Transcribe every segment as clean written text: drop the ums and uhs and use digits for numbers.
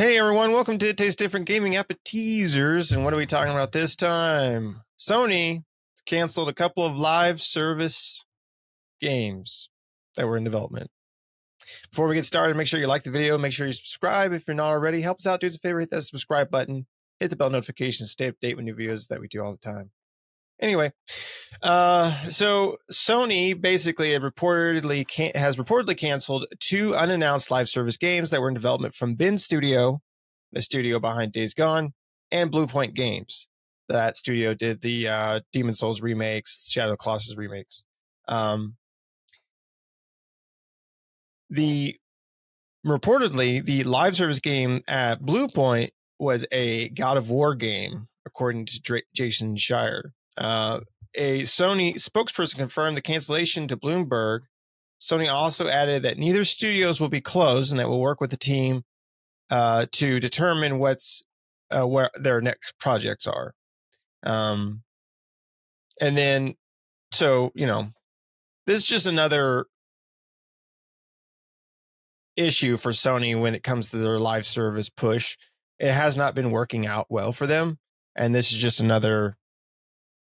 Hey everyone, welcome to It Tastes Different Gaming Appetizers. And what are we talking about this time? Sony canceled a couple of live service games that were in development. Before we get started, make sure you like the video, make sure you subscribe if you're not already. Help us out, do us a favor, hit that subscribe button, hit the bell notification, stay up to date with new videos that we do all the time. Anyway, so Sony basically has reportedly canceled 2 unannounced live service games that were in development from Bin Studio, the studio behind Days Gone, and Bluepoint Games. That studio did the Demon Souls remakes, Shadow of the Colossus remakes. Reportedly, the live service game at Bluepoint was a God of War game, according to Jason Schreier. A Sony spokesperson confirmed the cancellation to Bloomberg. Sony also added that neither studios will be closed and that will work with the team to determine where their next projects are. And then, so, this is just another issue for Sony when it comes to their live service push. It has not been working out well for them. And this is just another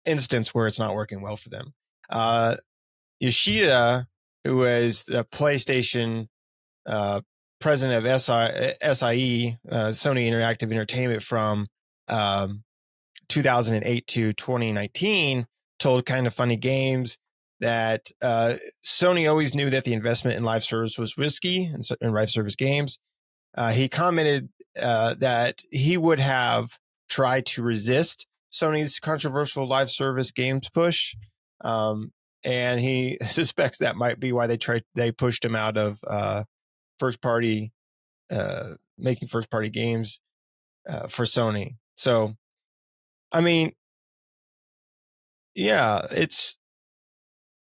instance where it's not working well for them. Yoshida, who is the PlayStation president of SIE, Sony Interactive Entertainment, from 2008 to 2019, told Kind of Funny Games that Sony always knew that the investment in live service was risky in live service games. He commented that he would have tried to resist Sony's controversial live service games push, and he suspects that might be why they pushed him out of making first party games for Sony. So, I mean, yeah, it's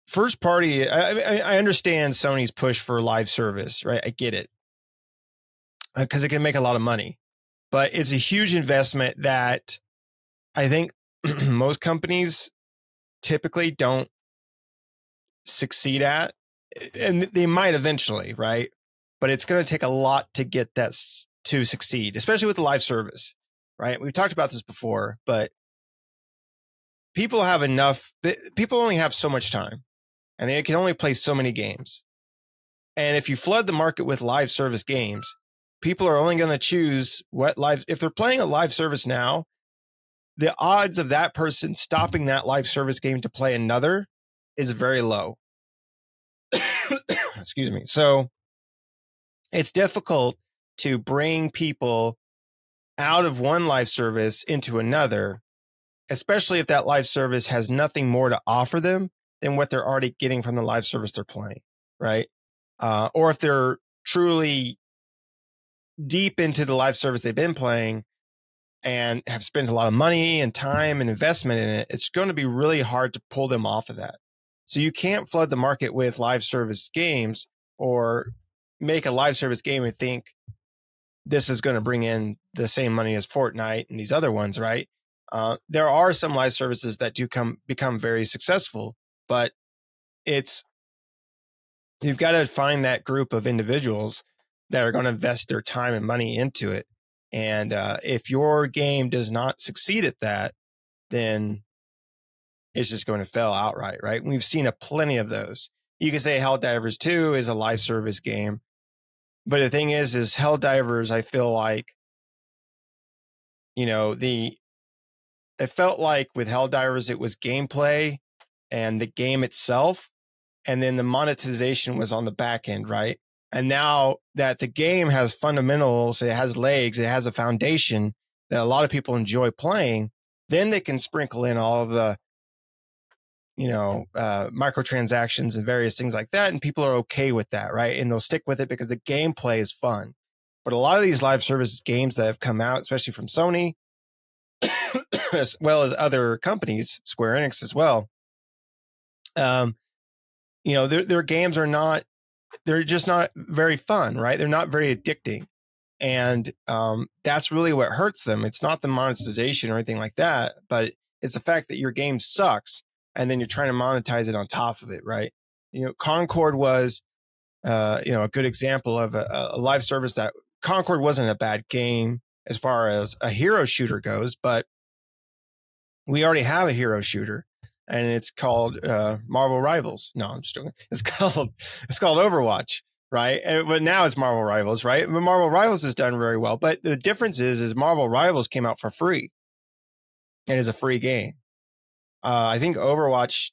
first party. I understand Sony's push for live service, right? I get it, because it can make a lot of money, but it's a huge investment that I think most companies typically don't succeed at, and they might eventually, right? But it's going to take a lot to get that to succeed, especially with the live service, right? We've talked about this before, but people only have so much time, and they can only play so many games. And if you flood the market with live service games, people are only going to choose if they're playing a live service now, the odds of that person stopping that live service game to play another is very low. Excuse me. So it's difficult to bring people out of one live service into another, especially if that live service has nothing more to offer them than what they're already getting from the live service they're playing, right? Or if they're truly deep into the live service they've been playing and have spent a lot of money and time and investment in it, it's going to be really hard to pull them off of that. So you can't flood the market with live service games or make a live service game and think this is going to bring in the same money as Fortnite and these other ones, right? There are some live services that do become very successful, but you've got to find that group of individuals that are going to invest their time and money into it. And if your game does not succeed at that, then it's just going to fail outright, right? And we've seen plenty of those. You can say Helldivers 2 is a live service game, but the thing is Helldivers, I feel like, it felt like with Helldivers, it was gameplay and the game itself, and then the monetization was on the back end, right? And now that the game has fundamentals, it has legs, it has a foundation that a lot of people enjoy playing, then they can sprinkle in all of the, microtransactions and various things like that. And people are okay with that, right? And they'll stick with it because the gameplay is fun. But a lot of these live service games that have come out, especially from Sony, as well as other companies, Square Enix as well, their games they're just not very fun, right? They're not very addicting. And that's really what hurts them. It's not the monetization or anything like that, but it's the fact that your game sucks and then you're trying to monetize it on top of it, right? Concord was a good example of a live service that Concord wasn't a bad game as far as a hero shooter goes, but we already have a hero shooter, and it's called Marvel Rivals. No, I'm just joking. It's called Overwatch, right? But now it's Marvel Rivals, right? But Marvel Rivals has done very well. But the difference is Marvel Rivals came out for free. It is a free game. I think Overwatch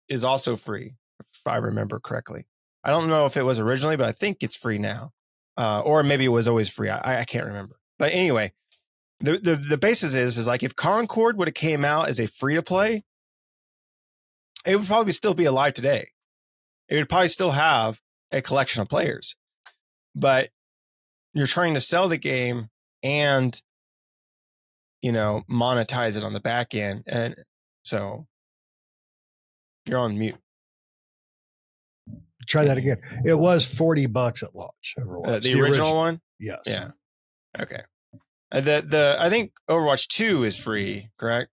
is also free, if I remember correctly. I don't know if it was originally, but I think it's free now. Or maybe it was always free. I can't remember. But anyway, the basis is like if Concord would have came out as a free to play, it would probably still be alive today. It would probably still have a collection of players. But you're trying to sell the game and, you know, monetize it on the back end. And so you're on mute. Try that again. It was $40 at launch. Overwatch. The original one? Yes. Yeah. Okay. I think Overwatch 2 is free, correct?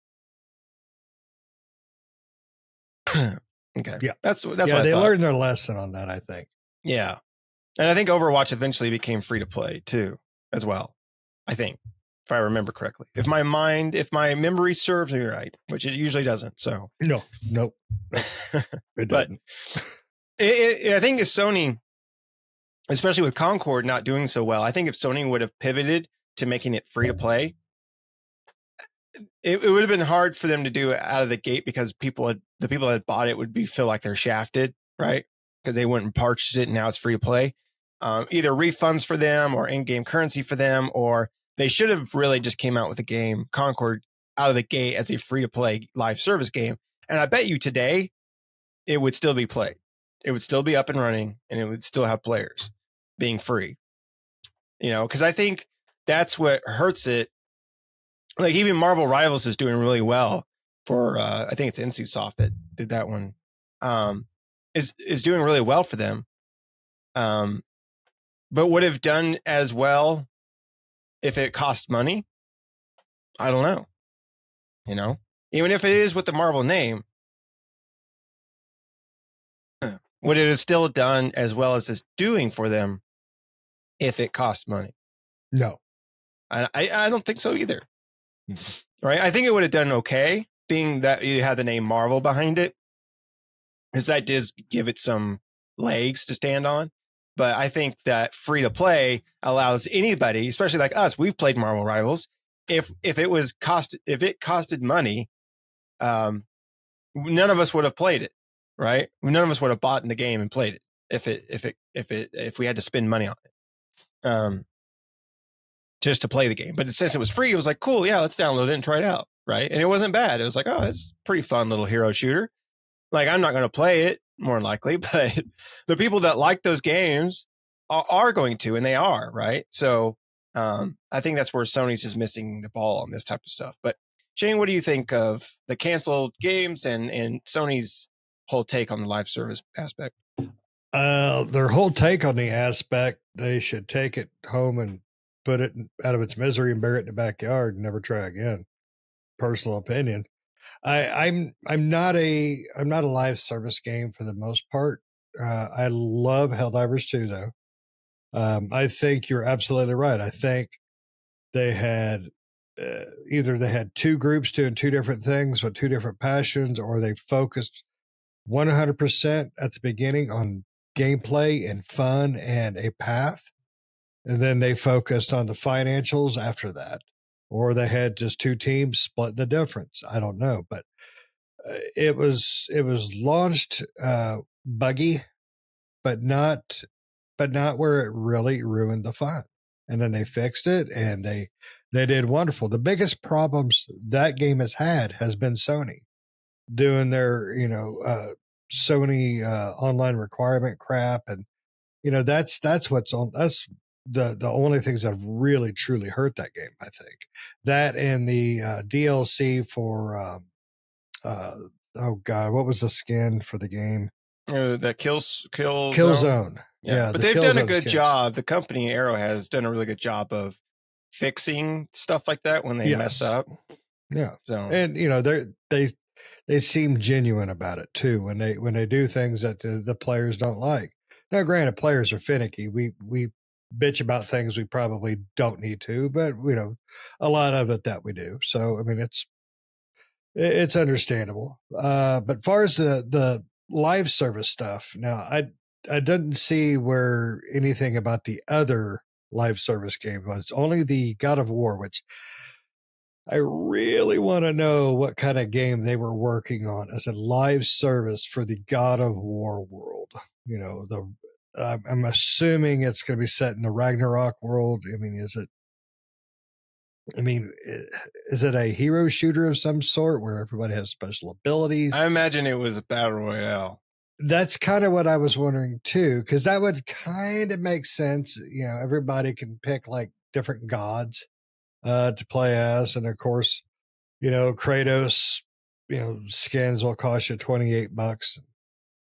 Okay. Yeah. That's yeah, what I they thought. learned their lesson on that, I think. Yeah. And I think Overwatch eventually became free to play too, as well. I think, if I remember correctly. If my memory serves me right, which it usually doesn't. So Nope. It doesn't. I think if Sony, especially with Concord not doing so well, I think if Sony would have pivoted to making it free to play, it would have been hard for them to do it out of the gate because the people that bought it would feel like they're shafted, right? Because they went and purchased it and now it's free to play. Either refunds for them or in-game currency for them, or they should have really just came out with the game Concord out of the gate as a free to play live service game. And I bet you today it would still be played. It would still be up and running, and it would still have players being free. You know, because I think that's what hurts it. Like even Marvel Rivals is doing really well for I think it's NCSoft that did that one. Is doing really well for them. But would have done as well if it cost money? I don't know. You know, even if it is with the Marvel name, would it have still done as well as it's doing for them if it cost money? No. I don't think so either. Right? I think it would have done okay, being that you had the name Marvel behind it, because that does give it some legs to stand on. But I think that free to play allows anybody, especially like us, we've played Marvel Rivals. If it costed money, none of us would have played it, right? None of us would have bought in the game and played it if we had to spend money on it, just to play the game. But since it was free, it was like, cool, yeah, let's download it and try it out, right? And it wasn't bad. It was like, oh, it's a pretty fun little hero shooter. Like, I'm not going to play it, more than likely, but the people that like those games are going to, and they are, right? So I think that's where Sony's is missing the ball on this type of stuff. But Shane, what do you think of the canceled games and Sony's whole take on the live service aspect? Their whole take on the aspect, they should take it home and put it out of its misery and bury it in the backyard and never try again. Personal opinion. I'm not a live service game for the most part. I love Helldivers 2 though. I think you're absolutely right. I think they had either they had two groups doing two different things with two different passions, or they focused 100% at the beginning on gameplay and fun and a path, and then they focused on the financials after that. Or they had just two teams splitting the difference. I don't know, but it was launched buggy, but not where it really ruined the fun. And then they fixed it, and they did wonderful. The biggest problems that game has had has been Sony doing their Sony online requirement crap, and that's what's on. That's the only things that have really truly hurt that game. I think that and the DLC for oh god, what was the skin for the game? The kill zone. Yeah, but they've done a good job. The company Arrow has done a really good job of fixing stuff like that when they mess up. Yeah. So, and they seem genuine about it too when they do things that the players don't like. Now, granted, players are finicky. We bitch about things we probably don't need to, but a lot of it that we do. So I mean, it's understandable. But far as the live service stuff, now I didn't see where anything about the other live service game was. Only the God of War, which I really want to know what kind of game they were working on as a live service for the God of War world. I'm assuming it's going to be set in the Ragnarok world. I mean, is it a hero shooter of some sort where everybody has special abilities? I imagine it was a battle royale. That's kind of what I was wondering too, because that would kind of make sense. Everybody can pick like different gods to play as, and of course, Kratos, skins will cost you $28.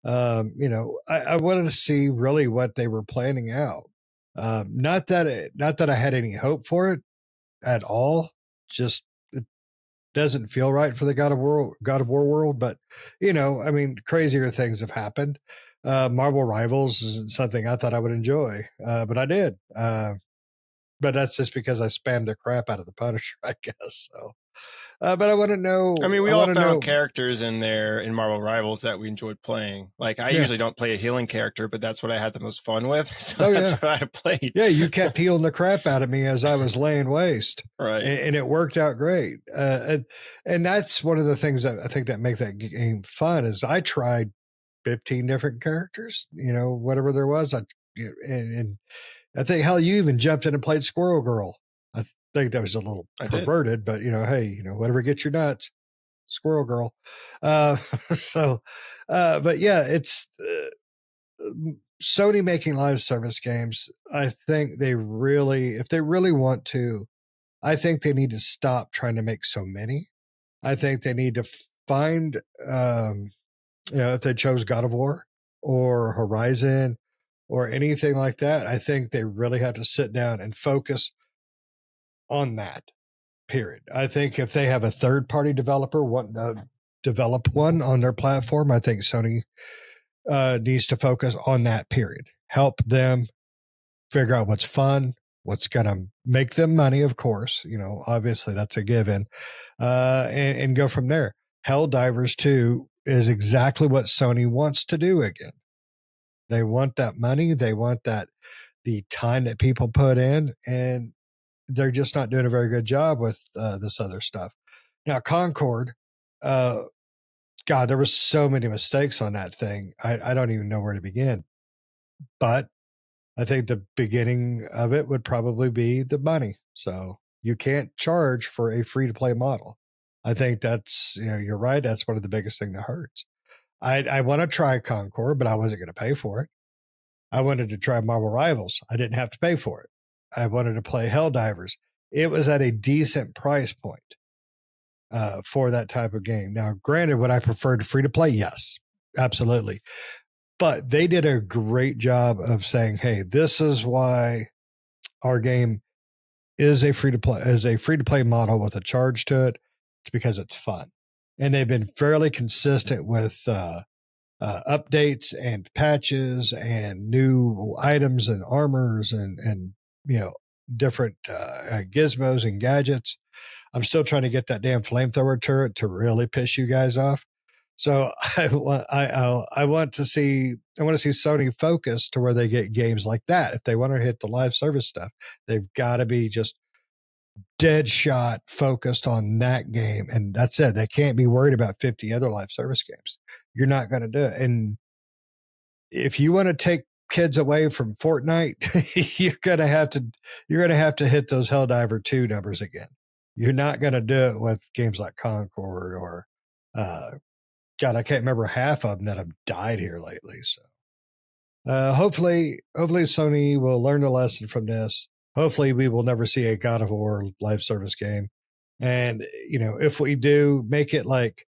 I wanted to see really what they were planning out. Not that I had any hope for it at all. Just it doesn't feel right for the God of War world. But I mean, crazier things have happened. Marvel Rivals isn't something I thought I would enjoy, but I did. But that's just because I spammed the crap out of the Punisher, I guess. So, but I want to know. I mean, we I all want to found know. characters in there in Marvel Rivals that we enjoyed playing. Like I Yeah. usually don't play a healing character, but that's what I had the most fun with. So Oh, that's yeah. what I played. Yeah, you kept healing the crap out of me as I was laying waste, Right. and it worked out great. And that's one of the things that I think that make that game fun is I tried 15 different characters, whatever there was. And I think hell, you even jumped in and played Squirrel Girl. I think that was a little perverted, but hey, whatever gets your nuts, Squirrel Girl. So, but yeah, it's. Sony making live service games, I think if they really want to, I think they need to stop trying to make so many. I think they need to find, if they chose God of War or Horizon or anything like that, I think they really have to sit down and focus on that, period. I think if they have a third party developer want to develop one on their platform, I think Sony needs to focus on that, period. Help them figure out what's fun, what's going to make them money, of course. Obviously that's a given, and go from there. Helldivers 2 is exactly what Sony wants to do again. They want that money. They want the time that people put in, and they're just not doing a very good job with this other stuff. Now, Concord, God, there were so many mistakes on that thing. I don't even know where to begin. But I think the beginning of it would probably be the money. So you can't charge for a free to play model. I think that's, you're right. That's one of the biggest thing that hurts. I want to try Concord, but I wasn't going to pay for it. I wanted to try Marvel Rivals. I didn't have to pay for it. I wanted to play Helldivers. It was at a decent price point for that type of game. Now, granted, would I prefer to free to play? Yes, absolutely. But they did a great job of saying, hey, this is why our game is a free to play model with a charge to it. It's because it's fun. And they've been fairly consistent with updates and patches and new items and armors and different gizmos and gadgets. I'm still trying to get that damn flamethrower turret to really piss you guys off. So I want to see Sony focus to where they get games like that. If they want to hit the live service stuff, they've got to be just dead shot focused on that game, and that's it. They can't be worried about 50 other live service games. You're not going to do it. And if you want to take kids away from Fortnite, you're going to have to hit those Helldiver 2 numbers again. You're not going to do it with games like Concord or God, I can't remember half of them that have died here lately. So hopefully Sony will learn a lesson from this. Hopefully we will never see a God of War live service game. And, if we do, make it like,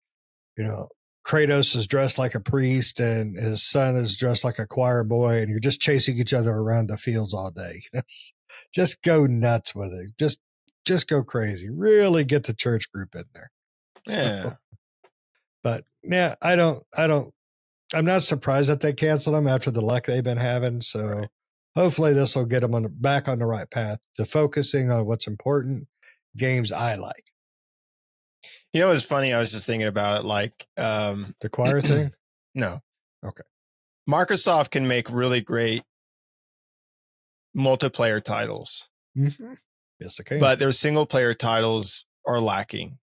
Kratos is dressed like a priest and his son is dressed like a choir boy, and you're just chasing each other around the fields all day. Just go nuts with it. Just go crazy. Really get the church group in there. Yeah. So, but yeah, I'm not surprised that they canceled them after the luck they've been having. So, hopefully this will get them back on the right path to focusing on what's important, games I like. You know, it's funny. I was just thinking about it. Like, The choir thing? No. Okay. Microsoft can make really great multiplayer titles. Mm-hmm. Yes, I can. But their single player titles are lacking.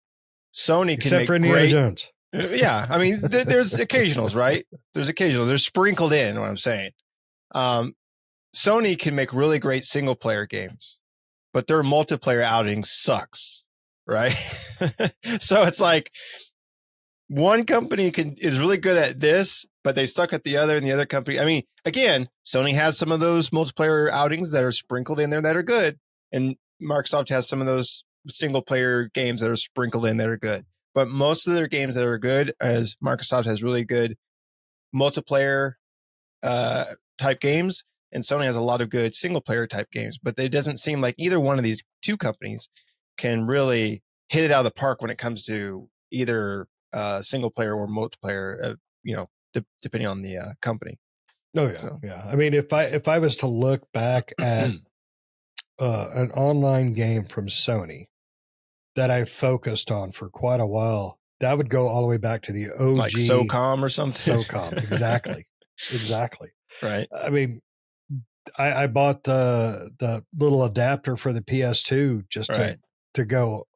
Sony Except can make for Indiana great. Jones. Yeah, I mean, there's occasionals, right? There's occasionals. They're sprinkled in. What I'm saying. Sony can make really great single player games, but their multiplayer outing sucks, right? So it's like one company is really good at this, but they suck at the other, and the other company. I mean, again, Sony has some of those multiplayer outings that are sprinkled in there that are good, and Microsoft has some of those single player games that are sprinkled in that are good. But most of their games that are good, as Microsoft has really good multiplayer type games, and Sony has a lot of good single player type games. But it doesn't seem like either one of these two companies can really hit it out of the park when it comes to either single player or multiplayer. Depending on the company. Oh yeah, so. Yeah. I mean, if I was to look back at an online game from Sony that I focused on for quite a while, that would go all the way back to the OG, like SOCOM or something. SOCOM, exactly. Right. I mean, I bought the little adapter for the PS2 just to go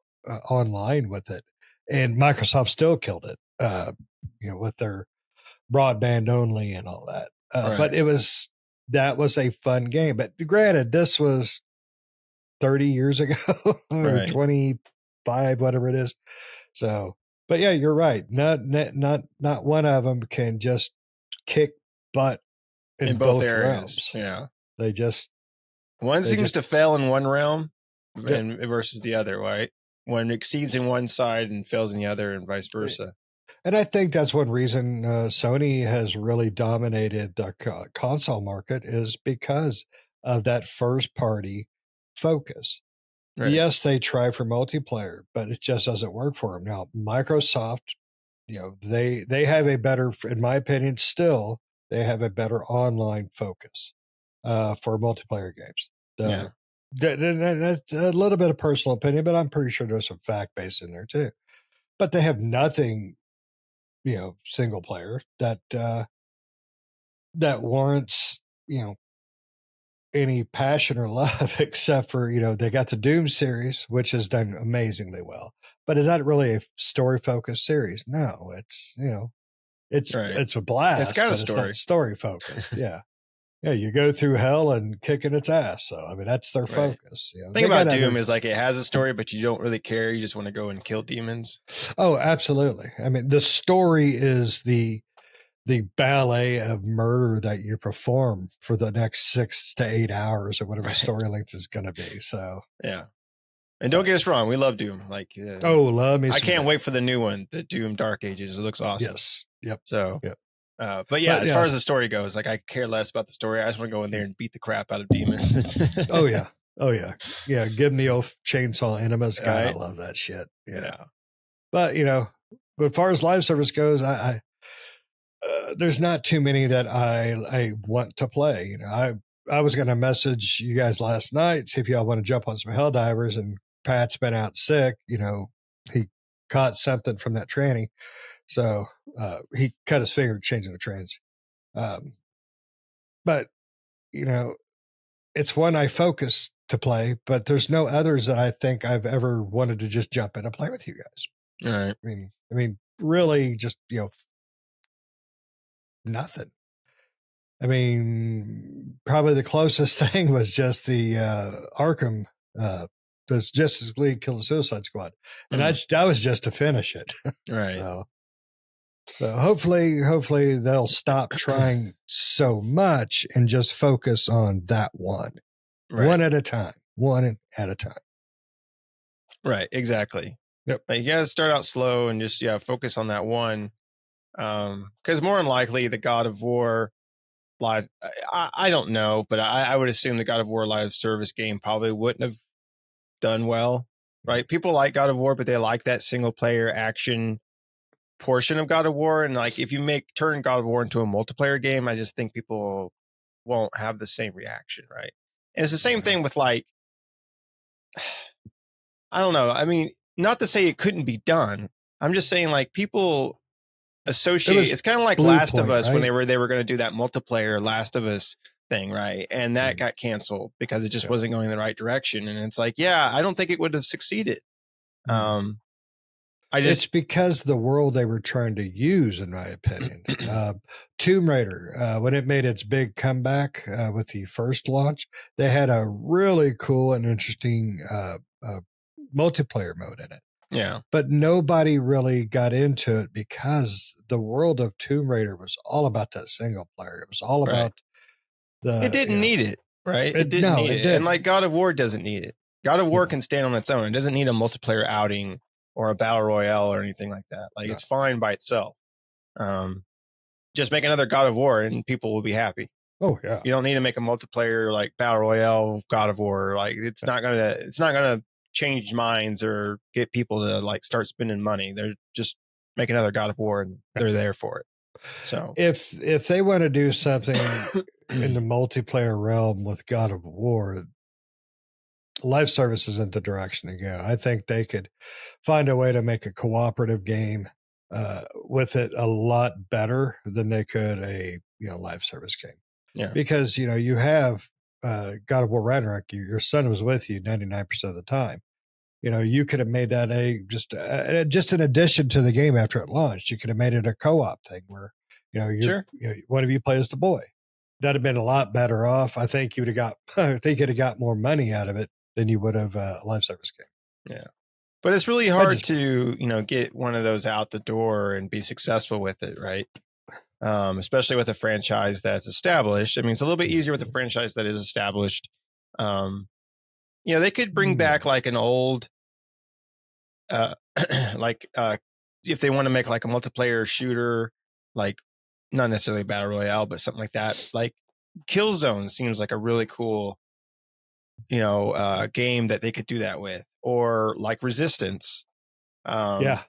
online with it, and Microsoft still killed it. With their broadband only and all that. But that was a fun game. But granted, this was 30 years ago or 25, whatever it is. So, but yeah, you're right. Not one of them can just kick butt in both areas. Realms. Yeah. They just one seems to fail in one realm and versus the other, right? One exceeds in one side and fails in the other, and vice versa. And I think that's one reason Sony has really dominated the console market is because of that first party focus. Right. Yes, they try for multiplayer, but it just doesn't work for them. Now, Microsoft, they have a better, in my opinion, still, they have a better online focus for multiplayer games. That's a little bit of personal opinion, but I'm pretty sure there's some fact base in there too. But they have nothing, single player that warrants, any passion or love except for, they got the Doom series, which has done amazingly well. But is that really a story focused series? No, it's, it's a blast. It's got a story. It's not story focused. Yeah. Yeah, you go through hell and kicking its ass. So, I mean, that's their focus. The thing about Doom is like it has a story, but you don't really care. You just want to go and kill demons. Oh, absolutely. I mean, the story is the ballet of murder that you perform for the next 6 to 8 hours or whatever story length is going to be. So, yeah. And don't get us wrong, we love Doom. Like, love me. I can't wait for the new one, the Doom Dark Ages. It looks awesome. Yes. Yep. So, but as far as the story goes, like I care less about the story. I just want to go in there and beat the crap out of demons. Oh yeah. Yeah. Give me old chainsaw enemas. God, I love that shit. Yeah. But as far as live service goes, I there's not too many that I want to play. I was going to message you guys last night, see if y'all want to jump on some Helldivers, and Pat's been out sick. He caught something from that tranny. So he cut his finger changing the trans. But, it's one I focus to play, but there's no others that I think I've ever wanted to just jump in and play with you guys. All right. I mean, really just, nothing. I mean, probably the closest thing was just the Arkham, the Justice League Kill the Suicide Squad. And that was just to finish it. Right. So hopefully they'll stop trying so much and just focus on that one. Right. One at a time. Right. Exactly. Yep. Like you got to start out slow and just, focus on that one. Because more than likely the God of War live, I don't know, but I would assume the God of War live service game probably wouldn't have done well, right? People like God of War, but they like that single player action portion of God of War. And like, if you turn God of War into a multiplayer game, I just think people won't have the same reaction, right? And it's the same thing with like, I don't know. I mean, not to say it couldn't be done. I'm just saying like people associate. It's kind of like Blue Last of Point, Us right? when they were going to do that multiplayer Last of Us thing, right? And that got canceled because it just wasn't going in the right direction. And it's like, yeah, I don't think it would have succeeded. It's because the world they were trying to use, in my opinion. Tomb Raider, when it made its big comeback with the first launch, they had a really cool and interesting multiplayer mode in it. Yeah. But nobody really got into it because the world of Tomb Raider was all about that single player. It was all about it didn't need it, right? It didn't need it. And like God of War doesn't need it. God of War can stand on its own. It doesn't need a multiplayer outing or a battle royale or anything like that. Like it's fine by itself. Just make another God of War and people will be happy. Oh yeah. You don't need to make a multiplayer like battle royale God of War. Like it's not gonna change minds or get people to like start spending money. They're just make another God of War and they're there for it. So if they want to do something in the multiplayer realm with God of War, live service isn't the direction to go. I think they could find a way to make a cooperative game with it a lot better than they could a live service game. Yeah, because you have God of War Ragnarok. Your son was with you 99% of the time. You could have made that just an addition to the game after it launched. You could have made it a co-op thing where one of you plays the boy. That'd have been a lot better off. I think you'd have got. I think you'd have got more money out of it than you would have a live service game. Yeah, but it's really hard to get one of those out the door and be successful with it, right? Especially with a franchise that's established. I mean, it's a little bit easier with a franchise that is established. They could bring back like an old, if they want to make like a multiplayer shooter, like not necessarily battle royale, but something like that. Like Killzone seems like a really cool, game that they could do that with, or like Resistance, or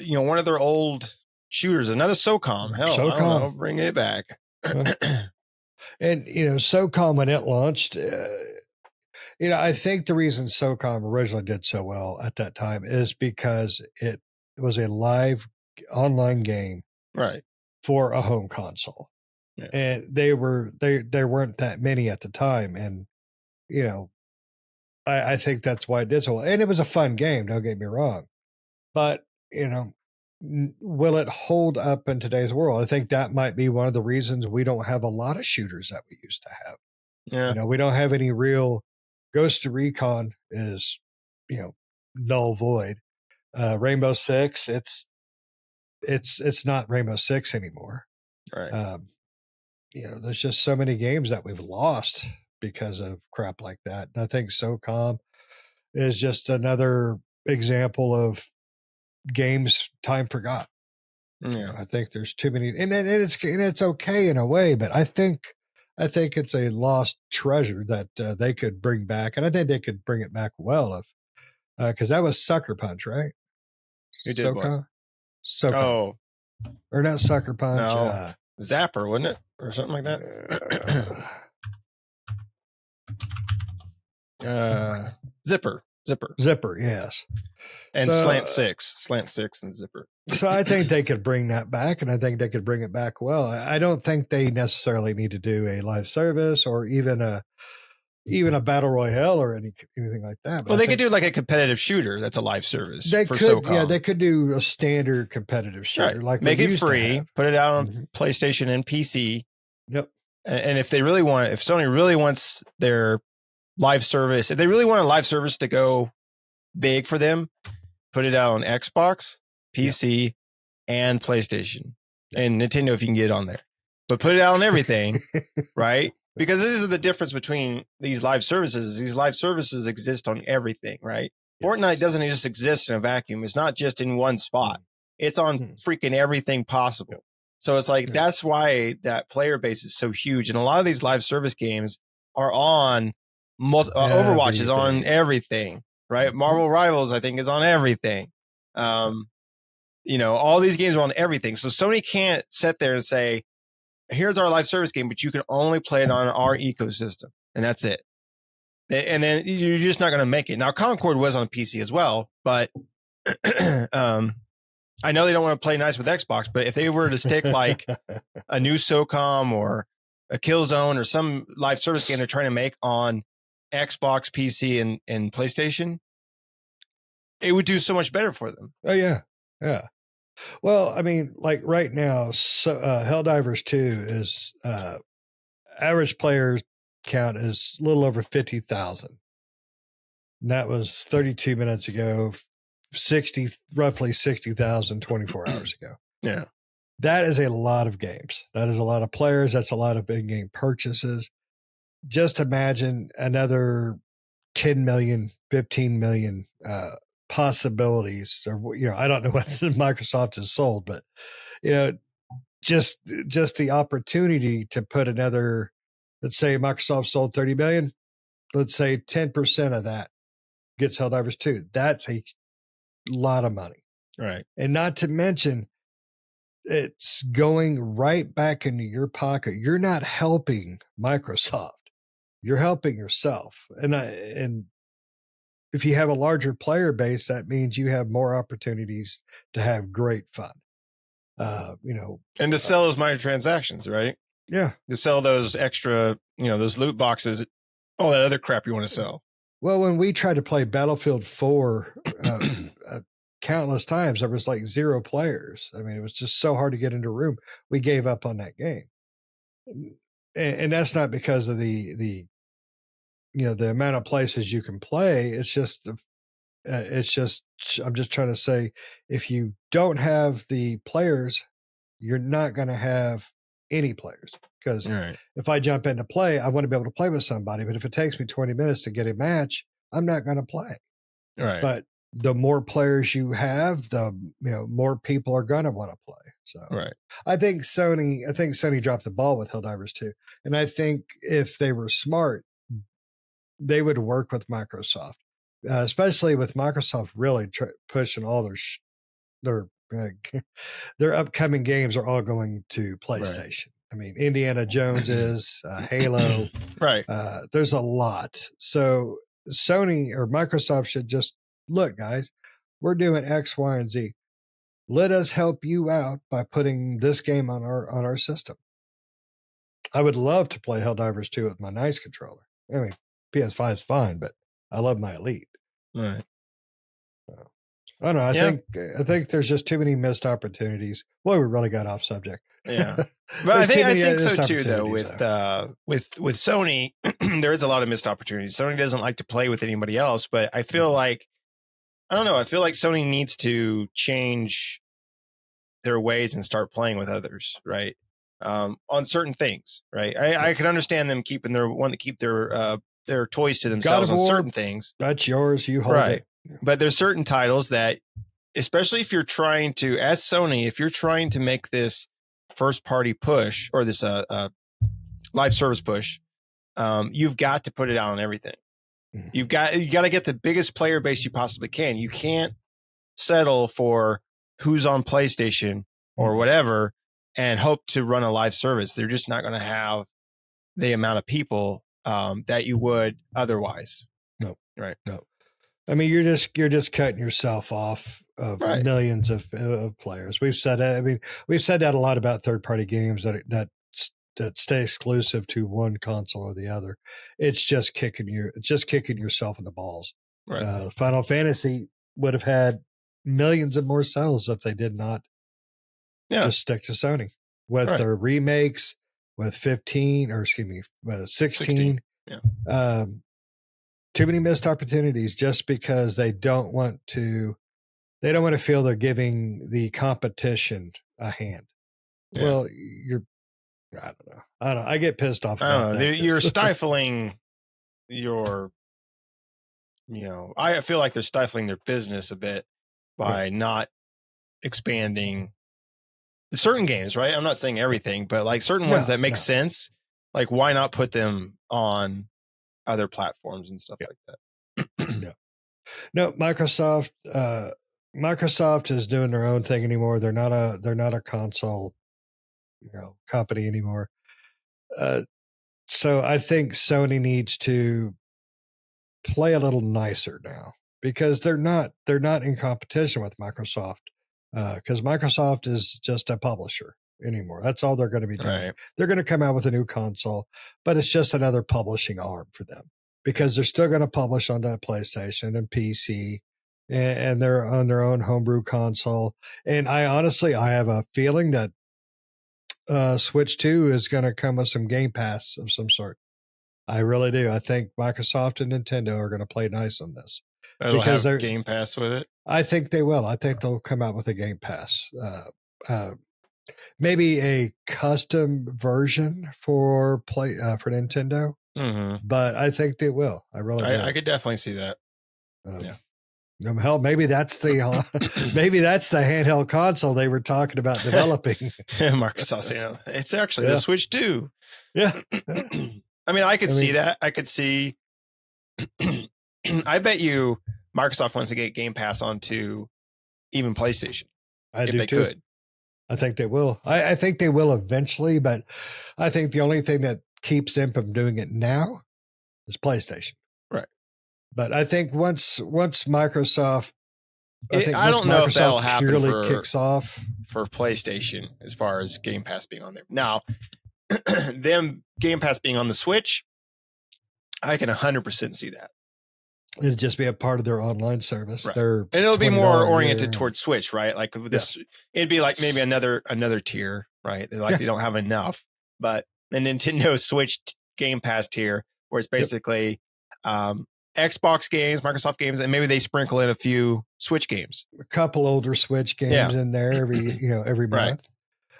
one of their old shooters, another SOCOM. Hell, SOCOM. I don't know, bring it back. And SOCOM when it launched, I think the reason SOCOM originally did so well at that time is because it was a live online game, right, for a home console. Yeah. And there weren't that many at the time, and I think that's why it did so well. And it was a fun game, don't get me wrong, but will it hold up in today's world? I think that might be one of the reasons we don't have a lot of shooters that we used to have. Yeah, we don't have any real. Ghost of Recon is null void. Rainbow Six, it's not Rainbow Six anymore. Right. There's just so many games that we've lost because of crap like that. And I think SOCOM is just another example of games time forgot. Yeah. I think there's too many, and it's okay in a way, but I think it's a lost treasure that they could bring back, and I think they could bring it back well if because that was Sucker Punch, right? Who did what? SOCOM. Oh, or not Sucker Punch. No. Zapper, wasn't it, or something like that? Zipper, yes. And Slant Six, and Zipper. So I think they could bring that back, and I think they could bring it back well. I don't think they necessarily need to do a live service or even a battle royale or anything like that. But they could do like a competitive shooter that's a live service. They for could, SOCOM. Yeah, they could do a standard competitive shooter, right. like make it free, put it out on PlayStation and PC. Yep. And if Sony really wants their live service, if they really want a live service to go big for them, put it out on Xbox, PC, and PlayStation, and Nintendo if you can get it on there. But put it out on everything, right? Because this is the difference between these live services. These live services exist on everything, right? Yes. Fortnite doesn't just exist in a vacuum. It's not just in one spot. It's on freaking everything possible. So it's like, that's why that player base is so huge. And a lot of these live service games are on, Overwatch is on everything, right? Marvel Rivals, I think, is on everything. All these games are on everything. So Sony can't sit there and say, here's our live service game, but you can only play it on our ecosystem, and that's it. And then you're just not going to make it. Now, Concord was on PC as well, but I know they don't want to play nice with Xbox, but if they were to stick like a new SOCOM or a Killzone or some live service game they're trying to make on Xbox, PC, and PlayStation, it would do so much better for them. Oh, yeah. Yeah. Well, I mean, like right now, so Helldivers 2 is average player count is a little over 50,000. And that was 32 minutes ago, roughly 60,000 24 hours ago. Yeah. That is a lot of games. That is a lot of players. That's a lot of in-game purchases. Just imagine another 10 million, 15 million possibilities. Or, I don't know what Microsoft has sold, but, just the opportunity to put another, let's say Microsoft sold 30 million. Let's say 10% of that gets Helldivers 2. That's a lot of money. Right. And not to mention, it's going right back into your pocket. You're not helping Microsoft. You're helping yourself. And if you have a larger player base, that means you have more opportunities to have great fun. And to sell those microtransactions, right? Yeah. To sell those extra, those loot boxes, all that other crap you want to sell. Well, when we tried to play Battlefield 4 countless times, there was like 0 players. I mean, it was just so hard to get into a room. We gave up on that game. And that's not because of the amount of places you can play. It's just, I'm just trying to say, if you don't have the players, you're not going to have any players. Because if I jump into play, I want to be able to play with somebody. But if it takes me 20 minutes to get a match, I'm not going to play. Right. But the more players you have, the more people are going to want to play. So I think Sony dropped the ball with Helldivers 2. And I think if they were smart, they would work with Microsoft, especially with Microsoft really pushing all their upcoming games are all going to PlayStation. Right. I mean, Indiana Jones is Halo. Right. There's a lot. So Sony or Microsoft should just look, guys, we're doing X, Y, and Z. Let us help you out by putting this game on our system. I would love to play Helldivers 2 with my nice controller. I mean, PS5 is fine, but I love my Elite. Right. I don't know. I think there's just too many missed opportunities. Boy, we really got off subject. Yeah, but I think so too. Though with Sony, there is a lot of missed opportunities. Sony doesn't like to play with anybody else, but I feel like I don't know. I feel like Sony needs to change their ways and start playing with others, right? On certain things, right? I could understand them wanting to keep their toys to themselves on certain things. That's yours. You hold it. But there's certain titles that, especially if you're trying to, as Sony, if you're trying to make this first party push or this live service push, you've got to put it out on everything. Mm-hmm. You got to get the biggest player base you possibly can. You can't settle for who's on PlayStation or whatever and hope to run a live service. They're just not going to have the amount of people that you would otherwise. No. Right. No. I mean, you're just cutting yourself off of millions of players. We've said that. I mean, we've said that a lot about third-party games that stay exclusive to one console or the other. It's just kicking yourself in the balls. Right. Final Fantasy would have had millions of more sales if they did not just stick to Sony with their remakes, with 16. Yeah. Too many missed opportunities just because they don't want to feel they're giving the competition a hand. Yeah. Well, I don't know. I get pissed off about that. You're stifling I feel like they're stifling their business a bit by not expanding certain games, right? I'm not saying everything, but like certain ones that make sense. Like, why not put them on other platforms and stuff like that? No, Microsoft is doing their own thing anymore. They're not a console company anymore. So I think Sony needs to play a little nicer now, because they're not in competition with Microsoft, because Microsoft is just a publisher anymore. That's all they're going to be doing. Right. They're going to come out with a new console, but it's just another publishing arm for them, because they're still going to publish on that PlayStation and PC, and they're on their own homebrew console. And I have a feeling that Switch 2 is going to come with some Game Pass of some sort. I really do. I think Microsoft and Nintendo are going to play nice on this. It'll because have Game Pass with it. I think they will. I think they'll come out with a Game Pass. Maybe a custom version for Nintendo, but I think they will. I really do. I could definitely see that. Hell, maybe that's the handheld console they were talking about developing. Microsoft, it's actually the Switch 2. Yeah. I mean, I could see that. I could see. I bet you Microsoft wants to get Game Pass onto even PlayStation. If they could. I think they will. I think they will eventually, but I think the only thing that keeps them from doing it now is PlayStation. Right. But I think once Microsoft, I don't know if that'll happen kicks off for PlayStation as far as Game Pass being on there. Now, them Game Pass being on the Switch, I can 100% see that. It'd just be a part of their online service. Right. And it'll be more oriented towards Switch, right? Like this, it'd be like maybe another tier, right? They don't have enough, but the Nintendo Switch Game Pass tier, where it's basically Xbox games, Microsoft games, and maybe they sprinkle in a few Switch games, a couple older Switch games in there every month.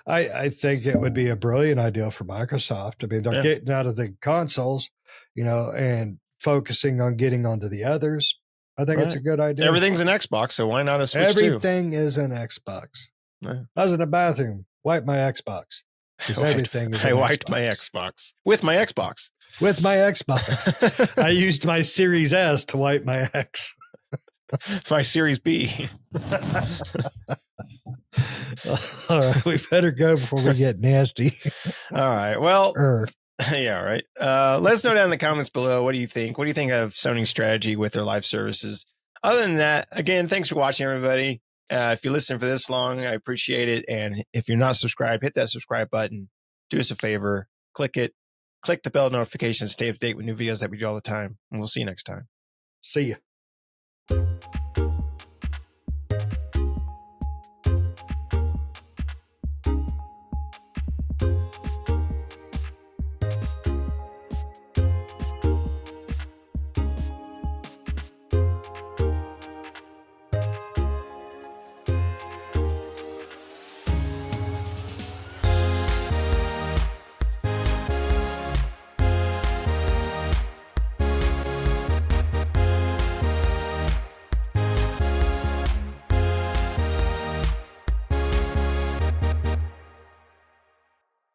I think it would be a brilliant idea for Microsoft. I mean, they're getting out of the consoles, and focusing on getting onto the others. I think it's a good idea. Everything's an Xbox, so why not a Switch Everything is an Xbox. Right. I was in the bathroom, wiped my Xbox. Everything is I wiped my Xbox. With my Xbox. With my Xbox. I used my Series S to wipe my X. My Series B. All right, we better go before we get nasty. All right. Well, yeah, right. Let us know down in the comments below. What do you think? What do you think of Sony's strategy with their live services? Other than that, again, thanks for watching, everybody. If you listen for this long, I appreciate it. And if you're not subscribed, hit that subscribe button. Do us a favor. Click it. Click the bell notification. Stay up to date with new videos that we do all the time. And we'll see you next time. See ya.